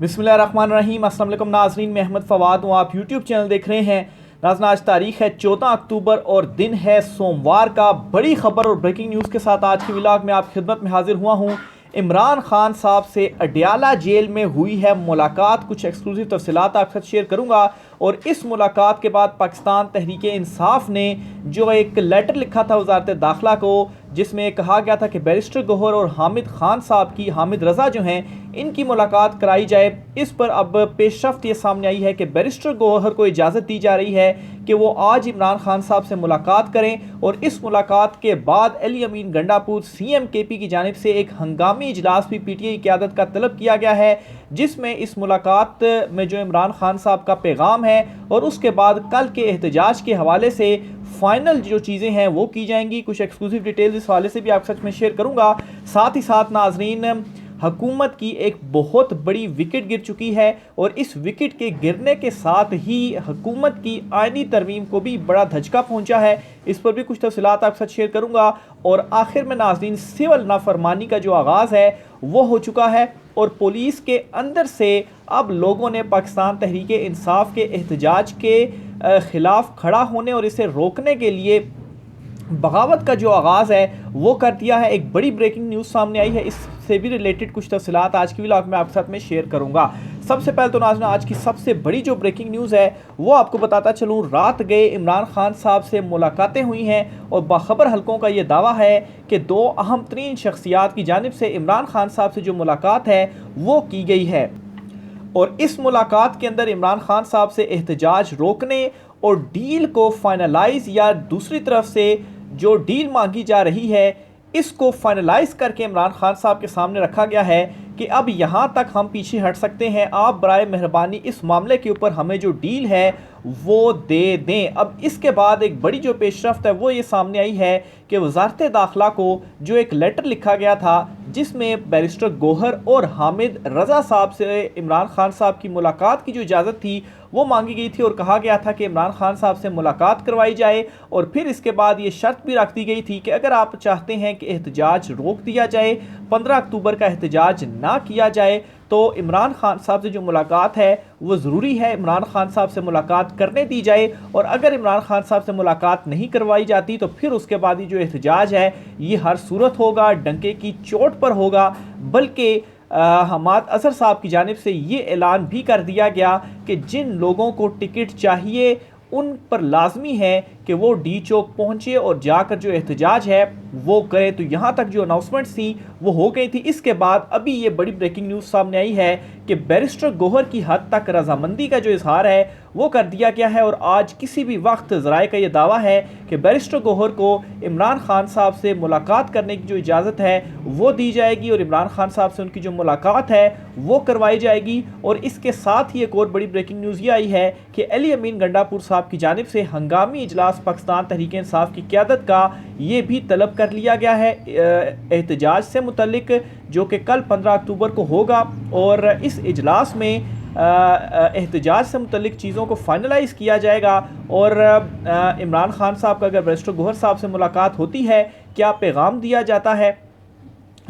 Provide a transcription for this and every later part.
बिस्मिल्लाहिर्रहमानिर्रहीम। अस्सलाम वालेकुम नाज़रीन, मैं अहमद फ़वाद हूँ। आप यूट्यूब चैनल देख रहे हैं। नाज़रीन, आज तारीख़ है 14 अक्टूबर और दिन है सोमवार का। बड़ी ख़बर और ब्रेकिंग न्यूज़ के साथ आज की व्लॉग में आप खिदमत में हाजिर हुआ हूँ। इमरान खान साहब से अडयाला जेल में हुई है मुलाकात। कुछ एक्सक्लूसिव तफसीलात आपके साथ शेयर करूँगा। और इस मुलाकात के बाद पाकिस्तान तहरीक इंसाफ ने जो एक लेटर लिखा था वज़ारत दाखिला को, जिसमें कहा गया था कि बैरिस्टर गौहर और हामिद खान साहब की, हामिद रज़ा जो हैं, इनकी मुलाकात कराई जाए। इस पर अब पेशरफ्त ये सामने आई है कि बैरिस्टर गौहर को इजाज़त दी जा रही है कि वो आज इमरान खान साहब से मुलाकात करें। और इस मुलाकात के बाद अली अमीन गंडापुर CM KP की जानिब से एक हंगामी इजलास भी PTI क़यादत का तलब किया गया है, जिसमें इस मुलाकात में जो इमरान खान साहब का पैगाम है और उसके बाद कल के एहतजाज के हवाले से फाइनल जो चीज़ें हैं वो की जाएंगी। कुछ एक्सक्लूसिव डिटेल्स इस हवाले से भी आपके साथ में शेयर करूंगा। साथ ही साथ नाजरीन, हुकूमत की एक बहुत बड़ी विकेट गिर चुकी है और इस विकेट के गिरने के साथ ही हुकूमत की आईनी तरमीम को भी बड़ा धचका पहुंचा है। इस पर भी कुछ तफसीलात आपके साथ शेयर करूंगा। और आखिर में नाजरीन, सिविल नाफरमानी का जो आगाज़ है वो हो चुका है और पुलिस के अंदर से अब लोगों ने पाकिस्तान तहरीक इंसाफ के एहतजाज के ख़िलाफ़ खड़ा होने और इसे रोकने के लिए बगावत का जो आगाज़ है वो कर दिया है। एक बड़ी ब्रेकिंग न्यूज़ सामने आई है, इससे भी रिलेटेड कुछ तफसीलात आज की व्लॉग में आपके साथ में शेयर करूंगा। सबसे पहले तो नाज़रीन, आज की सबसे बड़ी जो ब्रेकिंग न्यूज़ है वो आपको बताता चलूँ। रात गए इमरान खान साहब से मुलाकातें हुई हैं और बाखबर हलकों का ये दावा है कि दो अहम तरीन शख्सियात की जानिब से इमरान खान साहब से जो मुलाकात है वो की गई है। और इस मुलाकात के अंदर इमरान खान साहब से एहतजाज रोकने और डील को फाइनलाइज, या दूसरी तरफ से जो डील मांगी जा रही है इसको फाइनलाइज करके इमरान खान साहब के सामने रखा गया है कि अब यहाँ तक हम पीछे हट सकते हैं, आप बराए मेहरबानी इस मामले के ऊपर हमें जो डील है वो दे दें। अब इसके बाद एक बड़ी जो पेशरफ्त है वो ये सामने आई है कि वज़ारत दाखिला को जो एक लेटर लिखा गया था जिसमें बैरिस्टर गौहर और हामिद रज़ा साहब से इमरान खान साहब की मुलाकात की जो इजाज़त थी वो मांगी गई थी और कहा गया था कि इमरान खान साहब से मुलाकात करवाई जाए। और फिर इसके बाद ये शर्त भी रख दी गई थी कि अगर आप चाहते हैं कि एहतजाज रोक दिया जाए, 15 अक्टूबर का एहतजाज ना किया जाए, तो इमरान खान साहब से जो मुलाकात है वो ज़रूरी है इमरान खान साहब से मुलाकात करने दी जाए। और अगर इमरान खान साहब से मुलाकात नहीं करवाई जाती तो फिर उसके बाद ही जो एहतजाज है ये हर सूरत होगा, डंके की चोट पर होगा। बल्कि हमाद अजहर साहब की जानिब से ये ऐलान भी कर दिया गया कि जिन लोगों को टिकट चाहिए उन पर लाजमी है कि वो D चौक पहुँचे और जाकर जो एहतजाज है वो करे। तो यहाँ तक जो अनाउंसमेंट थी वो हो गई थी। इसके बाद अभी ये बड़ी ब्रेकिंग न्यूज़ सामने आई है कि बैरिस्टर गौहर की हद तक रजामंदी का जो इजहार है वो कर दिया गया है। और आज किसी भी वक्त ज़राए का ये दावा है कि बैरिस्टर गौहर को इमरान खान साहब से मुलाकात करने की जो इजाज़त है वो दी जाएगी और इमरान खान साहब से उनकी जो मुलाकात है वो करवाई जाएगी। और इसके साथ ही एक और बड़ी ब्रेकिंग न्यूज़ ये आई है कि अली अमीन गंडापुर साहब की जानिब से हंगामी इजलास पाकिस्तान तहरीक इंसाफ की क़यादत का ये भी तलब कर लिया गया है एहतजाज से मुतल्लिक, जो कि कल 15 अक्टूबर को होगा। और इस इजलास में एहतजाज से मुतल्लिक चीज़ों को फाइनलाइज़ किया जाएगा। और इमरान खान साहब का अगर बैरिस्टर गौहर साहब से मुलाकात होती है, क्या पैगाम दिया जाता है,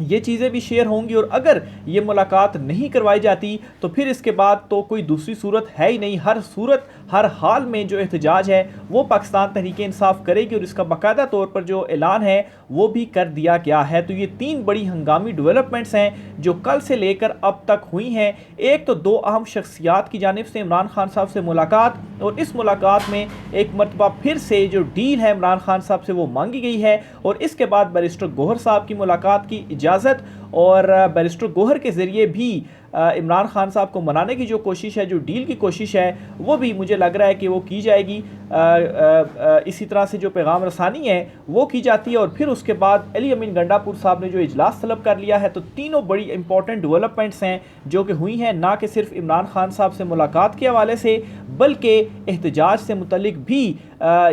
ये चीज़ें भी शेयर होंगी। और अगर ये मुलाकात नहीं करवाई जाती तो फिर इसके बाद तो कोई दूसरी सूरत है ही नहीं। हर सूरत, हर हाल में जो एहतजाज है वो पाकिस्तान तहरीक इंसाफ करेगी और इसका बाकायदा तौर पर जो ऐलान है वो भी कर दिया गया है। तो ये तीन बड़ी हंगामी डेवलपमेंट्स हैं जो कल से लेकर अब तक हुई हैं। एक तो दो अहम शख्सियात की जानिब से इमरान खान साहब से मुलाकात, और इस मुलाकात में एक मरतबा फिर से जो डील है इमरान खान साहब से वो मांगी गई है। और इसके बाद बैरिस्टर गौहर साहब की मुलाकात की इजाज़त और बैरिस्टर गौहर के ज़रिए भी इमरान खान साहब को मनाने की जो कोशिश है, जो डील की कोशिश है, वो भी मुझे लग रहा है कि वो की जाएगी। इसी तरह से जो पैगाम रसानी है वो की जाती है। और फिर उसके बाद अली अमीन गंडापुर साहब ने जो इजलास तलब कर लिया है। तो तीनों बड़ी इंपॉर्टेंट डेवलपमेंट्स हैं जो कि हुई हैं, ना कि सिर्फ इमरान खान साहब से मुलाकात के हवाले से बल्कि एहतजाज से मुतल्लिक भी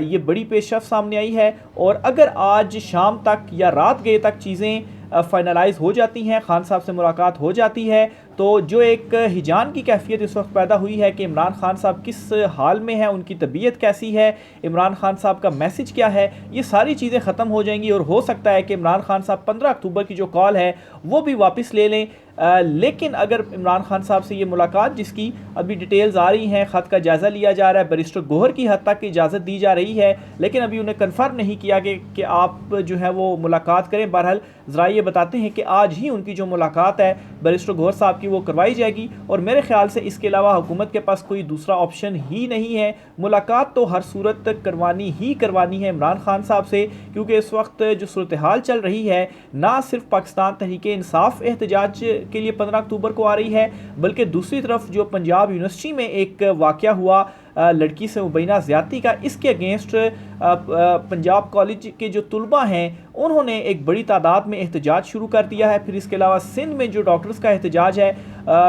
ये बड़ी पेशरफ्त सामने आई है। और अगर आज शाम तक या रात गए तक चीज़ें फाइनलाइज हो जाती हैं, खान साहब से मुलाकात हो जाती है, तो जो एक हिजान की कैफियत इस वक्त पैदा हुई है कि इमरान खान साहब किस हाल में हैं, उनकी तबीयत कैसी है, इमरान खान साहब का मैसेज क्या है, ये सारी चीज़ें ख़त्म हो जाएंगी। और हो सकता है कि इमरान खान साहब 15 अक्टूबर की जो कॉल है वो भी वापस ले लें। लेकिन अगर इमरान खान साहब से ये मुलाकात, जिसकी अभी डिटेल्स आ रही हैं, ख़त का जायज़ा लिया जा रहा है, बैरिस्टर गोहर की हद तक की इजाज़त दी जा रही है, लेकिन अभी उन्हें कन्फर्म नहीं किया कि आप जो है वो मुलाकात करें। बहरहाल ज़रा ये बताते हैं कि आज ही उनकी जो मुलाकात है बैरिस्टर गोहर साहब की वो करवाई जाएगी, और मेरे ख्याल से इसके अलावा हुकूमत के पास कोई दूसरा ऑप्शन ही नहीं है। मुलाकात तो हर सूरत करवानी ही करवानी है इमरान खान साहब से, क्योंकि इस वक्त जो सूरत हाल चल रही है, ना सिर्फ पाकिस्तान तहरीक-ए-इंसाफ एहतजाज के लिए 15 अक्टूबर को आ रही है, बल्कि दूसरी तरफ जो पंजाब यूनिवर्सिटी में एक वाक़या हुआ लड़की से मुबैना ज़्यादती का, इसके अगेंस्ट पंजाब कॉलेज के जो तुलबा हैं उन्होंने एक बड़ी तादाद में एहतजाज शुरू कर दिया है। फिर इसके अलावा सिंध में जो डॉक्टर्स का एहतजाज है,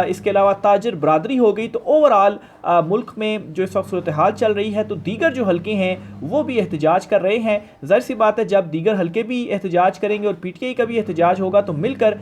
इसके अलावा ताजर बरादरी हो गई। तो ओवरऑल मुल्क में जो इस वक्त सूरत हाल चल रही है, तो दीगर जो हल्के हैं वो भी एहतजाज कर रहे हैं। ज़ाहिर सी बात है, जब दीगर हल्के भी एहतजाज करेंगे और PTI का भी एहतजाज होगा, तो मिलकर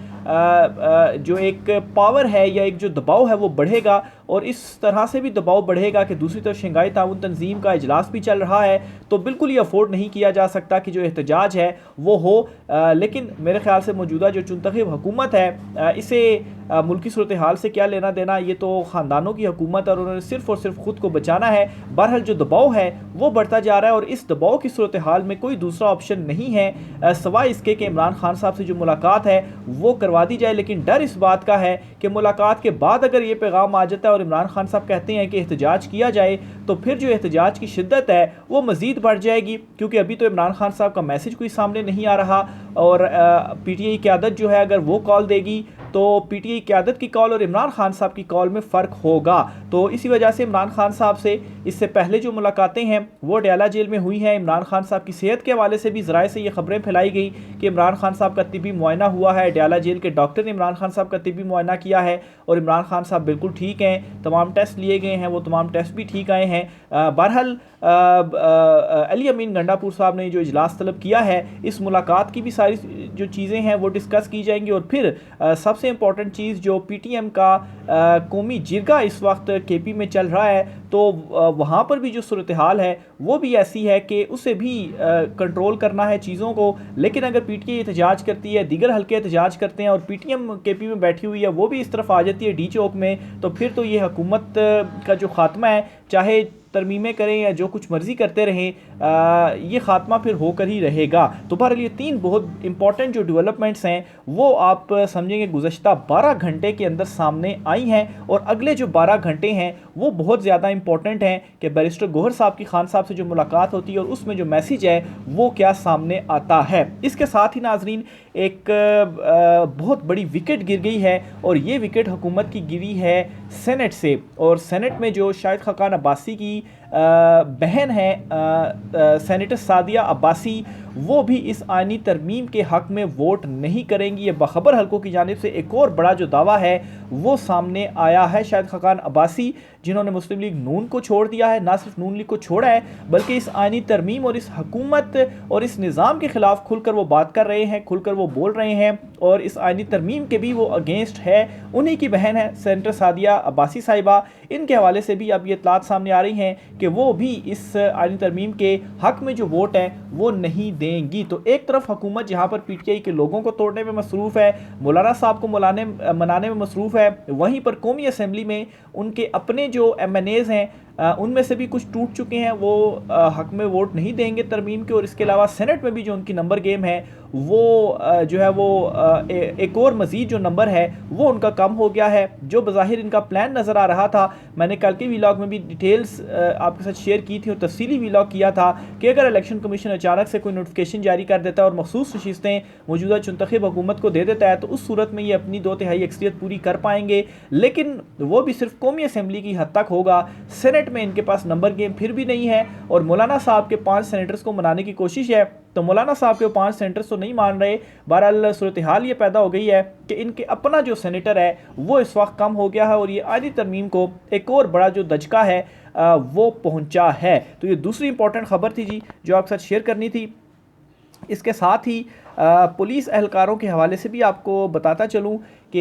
जो एक पावर है या एक जो दबाव है वो बढ़ेगा, और इस तरह से भी दबाव बढ़ेगा कि दूसरी तरफ शंघाई ताउन तंजीम का इजलास भी चल रहा है, तो बिल्कुल ये अफोर्ड नहीं किया जा सकता कि जो एहतजाज है वो हो। लेकिन मेरे ख्याल से मौजूदा जो चुनतखब हुकूमत है, इसे मुल्की सूरत हाल से क्या लेना देना, ये तो ख़ानदानों की हुकूमत और उन्होंने सिर्फ़ और सिर्फ ख़ुद को बचाना है। बहरहाल जो दबाव है वो बढ़ता जा रहा है, और इस दबाव की सूरत हाल में कोई दूसरा ऑप्शन नहीं है सिवाय इसके कि इमरान खान साहब से जो मुलाकात है वो करवा दी जाए। लेकिन डर इस बात का है कि मुलाकात के बाद अगर ये पैगाम आ जाता है और इमरान खान साहब कहते हैं कि एहतजाज किया जाए, तो फिर जो एहतजाज की शिद्दत है वो मज़ीद बढ़ जाएगी, क्योंकि अभी तो इमरान खान साहब का मैसेज कोई सामने नहीं आ रहा। और PTI क़यादत जो है अगर वो कॉल देगी, तो PTI क़यादत की कॉल और इमरान खान साहब की कॉल में फ़र्क होगा। तो इसी वजह से इमरान खान साहब से इससे पहले जो मुलाकातें हैं वो डयाला जेल में हुई हैं। इमरान खान साहब की सेहत के हवाले से भी ज़राए से ये खबरें फैलाई गई कि इमरान खान साहब का तिब्बी मुआयना हुआ है, डयाला जेल के डॉक्टर ने इमरान खान साहब का तिब्बी मुआयना किया है, और इमरान खान साहब बिल्कुल ठीक हैं, तमाम टेस्ट लिए गए हैं, वो तमाम टेस्ट भी ठीक आए हैं। बहरहाल अली अमीन गंडापुर साहब ने जो इजलास तलब किया है, इस मुलाकात की भी सारी जो चीज़ें हैं वो डिस्कस की जाएंगी। और फिर सबसे इम्पॉर्टेंट चीज़, जो PTM का कौमी जिरगा इस वक्त KP में चल रहा है, तो वहाँ पर भी जो सूरत हाल है वो भी ऐसी है कि उसे भी कंट्रोल करना है चीज़ों को। लेकिन अगर PTI एहतजाज करती है, दीगर हल्के एहतजाज करते हैं, और PTM KP में बैठी हुई है वो भी इस तरफ आ जाती है D चौक में, तो फिर तो ये हुकूमत का जो ख़ात्मा है, चाहे तरमीमें करें या जो कुछ मर्जी करते रहें, ये ख़ात्मा फिर होकर ही रहेगा। तो बहरहाल ये 3 बहुत इंपॉर्टेंट जो डेवलपमेंट्स हैं वो आप समझेंगे गुज़श्ता 12 घंटे के अंदर सामने आई हैं, और अगले जो 12 घंटे हैं वो बहुत ज़्यादा इंपॉर्टेंट हैं कि बैरिस्टर गोहर साहब की खान साहब से जो मुलाकात होती है और उसमें जो मैसेज है वो क्या सामने आता है। इसके साथ ही नाजरीन, एक बहुत बड़ी विकेट गिर गई है, और ये विकेट हुकूमत की गिरी है सेनेट से। और सेनेट में जो शाहिद खाकान अब्बासी की बहन है सेनेटर सादिया अब्बासी, वो भी इस आइनी तरमीम के हक़ में वोट नहीं करेंगी। ये बाखबर हल्कों की जानिब से एक और बड़ा जो दावा है वो सामने आया है। शाहिद खाकान अब्बासी, जिन्होंने मुस्लिम लीग नून को छोड़ दिया है, ना सिर्फ नून लीग को छोड़ा है बल्कि इस आइनी तरमीम और इस हुकूमत और इस निज़ाम के ख़िलाफ़ खुलकर वो बात कर रहे हैं, खुलकर वो बोल रहे हैं, और इस आइनी तरमीम के भी वो अगेंस्ट है। उन्हीं की बहन है सेनेटर सादिया अब्बासी साहिबा, इनके हवाले से भी अब ये इत्तलात सामने आ रही हैं कि वो भी इस आइनी तरमीम के हक़ में जो वोट है वो नहीं देंगी। तो एक तरफ हुकूमत जहाँ पर PTI के लोगों को तोड़ने में मसरूफ़ है, मौलाना साहब को मनाने में मसरूफ़ है, वहीं पर कौमी असम्बली में उनके अपने जो MNAs हैं उनमें से भी कुछ टूट चुके हैं, वो हक़ में वोट नहीं देंगे तरमीम के। और इसके अलावा सेनेट में भी जो उनकी नंबर गेम है वो जो है वो एक और मज़ीद जो नंबर है वो उनका कम हो गया है, जो बज़ाहिर इनका प्लान नज़र आ रहा था। मैंने कल के व्लॉग में भी डिटेल्स आपके साथ शेयर की थी और तफसीली व्लॉग किया था कि अगर इलेक्शन कमीशन अचानक से कोई नोटिफिकेशन जारी कर देता है और मखसूस नशिस्तें मौजूदा चुनतखब हुकूमत को दे देता है, तो उस सूरत में ये अपनी 2/3 अक्सरियत पूरी कर पाएंगे, लेकिन वो भी सिर्फ कौमी असम्बली की हद तक होगा। सेनेट में इनके पास नंबर गेम फिर भी नहीं है, और मौलाना साहब के 5 सेनेटर्स को मनाने की कोशिश है, तो मौलाना साहब के 5 सेनेटर्स तो नहीं मान रहे। बहरहाल सूरत हाल ये पैदा हो गई है कि इनके अपना जो सेनेटर है वो इस वक्त कम हो गया है, और ये आइनी तरमीम को एक और बड़ा जो दचका है वो पहुंचा है। तो ये दूसरी इंपॉर्टेंट खबर थी जी जो आपके साथ शेयर करनी थी। इसके साथ ही पुलिस एहलकारों के हवाले से भी आपको बताता चलूँ कि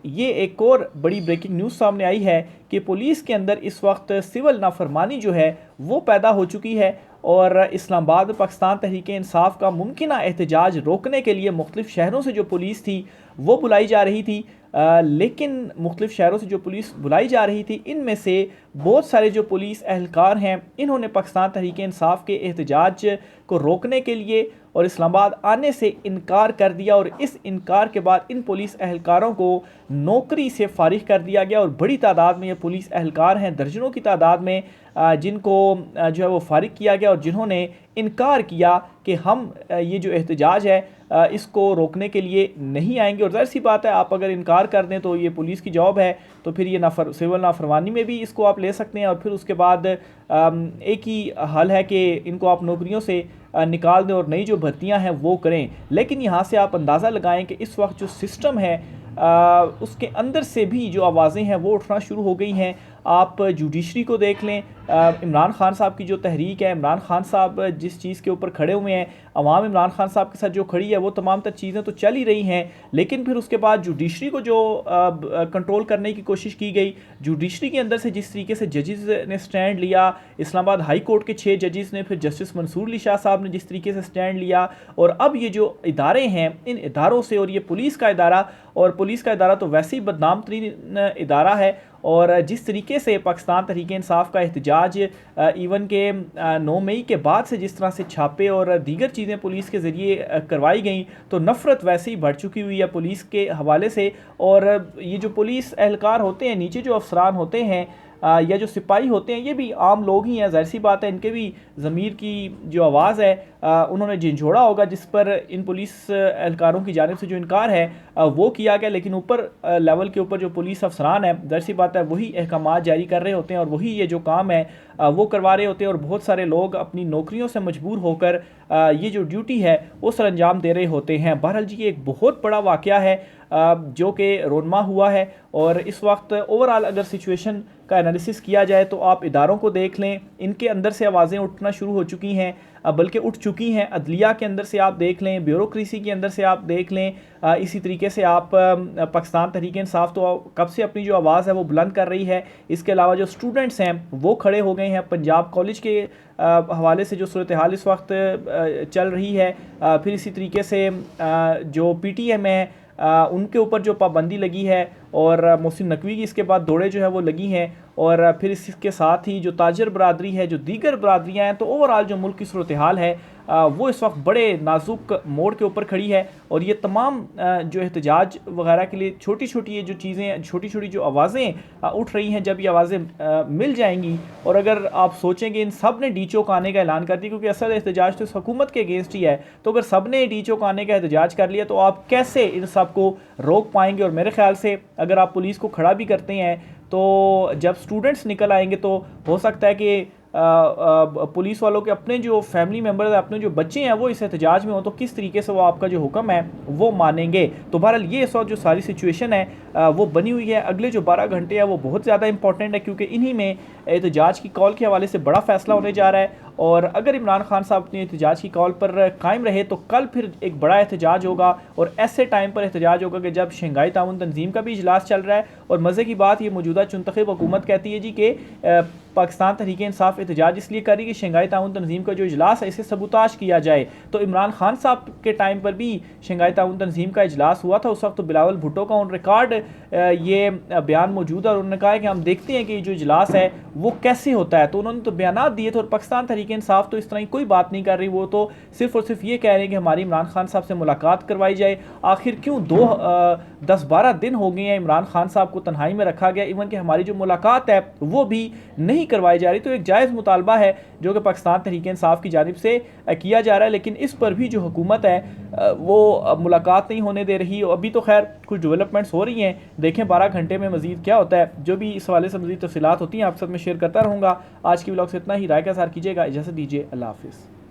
ये एक और बड़ी ब्रेकिंग न्यूज़ सामने आई है कि पुलिस के अंदर इस वक्त सिविल नाफरमानी जो है वो पैदा हो चुकी है, और इस्लामाबाद पाकिस्तान तहरीक-ए-इंसाफ का मुमकिना एहतजाज रोकने के लिए मुख्तलिफ शहरों से जो पुलिस थी वो बुलाई जा रही थी। लेकिन मुख्तलिफ शहरों से जो पुलिस बुलाई जा रही थी, इनमें से बहुत सारे जो पुलिस एहलकार हैं, इन्होंने पाकिस्तान तहरीक इंसाफ के एहतजाज को रोकने के लिए और इस्लामाबाद आने से इनकार कर दिया। और इस इनकार के बाद इन पुलिस एहलकारों को नौकरी से फारिग कर दिया गया। और बड़ी तादाद में ये पुलिस एहलकार हैं, दर्जनों की तादाद में, जिनको जो है वो फारिग किया गया और जिन्होंने इनकार किया कि हम ये जो एहतजाज है इसको रोकने के लिए नहीं आएंगे। और ज़ाहिर सी बात है, आप अगर इनकार कर दें तो ये पुलिस की जॉब है, तो फिर ये सिविल नाफरमानी में भी इसको आप ले सकते हैं। और फिर उसके बाद एक ही हल है कि इनको आप नौकरियों से निकाल दें और नई जो भर्तियां हैं वो करें। लेकिन यहाँ से आप अंदाज़ा लगाएं कि इस वक्त जो सिस्टम है उसके अंदर से भी जो आवाज़ें हैं वो उठना शुरू हो गई हैं। आप जुडिशरी को देख लें, इमरान खान साहब की जो तहरीक है, इमरान खान साहब जिस चीज़ के ऊपर खड़े हुए हैं, अवाम इमरान खान साहब के साथ जो खड़ी है, वो तमाम तर चीज़ें तो चल ही रही हैं। लेकिन फिर उसके बाद जुडिशरी को जो कंट्रोल करने की कोशिश की गई, जुडिशरी के अंदर से जिस तरीके से जजेस ने स्टैंड लिया, इस्लामाबाद हाई कोर्ट के 6 जजेस ने, फिर जस्टिस मंसूर अली शाह साहब ने जिस तरीके से स्टैंड लिया, और अब ये जो इदारे हैं, इन इदारों से, और ये पुलिस का इदारा, और पुलिस का इदारा तो वैसे ही बदनाम तरीन इदारा है। और जिस तरीके से पाकिस्तान तहरीक इंसाफ का एहतजाज इवन के 9 मई के बाद से जिस तरह से छापे और दीगर चीज़ें पुलिस के ज़रिए करवाई गई, तो नफ़रत वैसे ही बढ़ चुकी हुई है पुलिस के हवाले से। और ये जो पुलिस एहलकार होते हैं, नीचे जो अफसरान होते हैं या जो सिपाही होते हैं, ये भी आम लोग ही हैं। ज़ाहिर सी बात है, इनके भी ज़मीर की जो आवाज़ है उन्होंने झंझोड़ा होगा, जिस पर इन पुलिस एहलकारों की जानिब से जो इनकार है वो किया गया। लेकिन ऊपर लेवल के ऊपर जो पुलिस अफसरान है, ज़ाहिर सी बात है, वही अहकामात जारी कर रहे होते हैं और वही ये जो काम है वो करवा रहे होते हैं। और बहुत सारे लोग अपनी नौकरियों से मजबूर होकर ये जो ड्यूटी है वो सर अंजाम दे रहे होते हैं। बहरहाल जी, ये एक बहुत बड़ा वाक़या है जो कि रोनमा हुआ है। और इस वक्त ओवरऑल अगर सिचुएशन का एनालिसिस किया जाए तो आप इदारों को देख लें, इनके अंदर से आवाज़ें उठना शुरू हो चुकी हैं, बल्कि उठ चुकी हैं। अदलिया के अंदर से आप देख लें, ब्यूरोक्रेसी के अंदर से आप देख लें, इसी तरीके से आप पाकिस्तान तहरीक इंसाफ तो कब से अपनी जो आवाज़ है वो बुलंद कर रही है। इसके अलावा जो स्टूडेंट्स हैं वो खड़े हो गए हैं। पंजाब कॉलेज के हवाले से जो सूरत हाल इस वक्त चल रही है, फिर इसी तरीके से जो PTM है उनके ऊपर जो पाबंदी लगी है, और मोहसिन नकवी की इसके बाद दौड़े जो है वो लगी हैं, और फिर इसके साथ ही जो ताजर बरादरी है, जो दीगर बरादरियाँ हैं, तो ओवरऑल जो मुल्क की सूरत हाल है वो इस वक्त बड़े नाजुक मोड़ के ऊपर खड़ी है। और ये तमाम जो एहतजाज वगैरह के लिए छोटी छोटी ये जो चीज़ें, छोटी छोटी जो आवाज़ें उठ रही हैं, जब ये आवाज़ें मिल जाएंगी, और अगर आप सोचेंगे इन सब ने डी चौक आने का ऐलान कर दिया, क्योंकि असल एहतजाज तो इस हुकूमत के अगेंस्ट ही है, तो अगर सब ने डी चौक आने का एहतजाज कर लिया तो आप कैसे इन सब को रोक पाएंगे। और मेरे ख्याल से अगर आप पुलिस को खड़ा भी करते हैं तो जब स्टूडेंट्स निकल आएंगे तो हो सकता है कि पुलिस वालों के अपने जो फैमिली मेम्बर्स हैं, अपने जो बच्चे हैं, वो इस एहतजाज में हो, तो किस तरीके से वो आपका जो हुक्म है वो मानेंगे। तो बहरहाल ये इस वक्त जो सारी सिचुएशन है वो बनी हुई है। अगले जो 12 घंटे हैं वो बहुत ज़्यादा इंपॉर्टेंट है, क्योंकि इन्हीं में एहतजाज की कॉल के हवाले से बड़ा फैसला होने जा रहा है। और अगर इमरान खान साहब अपनी एहतजाज की कॉल पर कायम रहे तो कल फिर एक बड़ा एहतजाज होगा, और ऐसे टाइम पर एहतजाज होगा कि जब शंघाई ताउन तंजीम का भी इजलास चल रहा है। और मज़े की बात, ये मौजूदा चुनतखब हुकूमत कहती है जी कि पाकिस्तान तहरीक इंसाफ एहतजाज इसलिए करी कि शंघाई ताउन तंजीम का जो इजलास है इसे सबूताज किया जाए। तो इमरान खान साहब के टाइम पर भी शंघाई ताउन तंजीम का इजलास हुआ था, उस वक्त तो बिलावल भुट्टो का ऑन रिकॉर्ड ये बयान मौजूद है, और उन्होंने कहा है कि हम देखते हैं कि जो इजलास है वो कैसे होता है। तो उन्होंने तो बयान दिए थे, और पाकिस्तान तहरीक इंसाफ तो इस तरह की कोई बात नहीं कर रही, वो तो सिर्फ और सिर्फ ये कह रहे हैं कि हमारी इमरान खान साहब से मुलाकात करवाई जाए। आखिर क्यों 10-12 दिन हो गए हैं इमरान खान साहब को तन्हाई में रखा गया, इवन कि हमारी जो मुलाकात है वो भी नहीं करवाई जा रही। तो एक जायज़ मुतालबा है जो कि पाकिस्तान तहरीक इंसाफ की जानिब से किया जा रहा है, लेकिन इस पर भी जो हुकूमत है वो मुलाकात नहीं होने दे रही। अभी तो खैर कुछ डेवलपमेंट्स हो रही हैं, देखें 12 घंटे में मज़ीद क्या होता है। जो भी इस हवाले से मज़ीद तफसीलात होती हैं आपके साथ में शेयर करता रहूँगा। आज की व्लॉग से इतना ही। राय का इज़हार कीजिएगा, इजाज़त दीजिए, अल्लाह हाफ़िज़।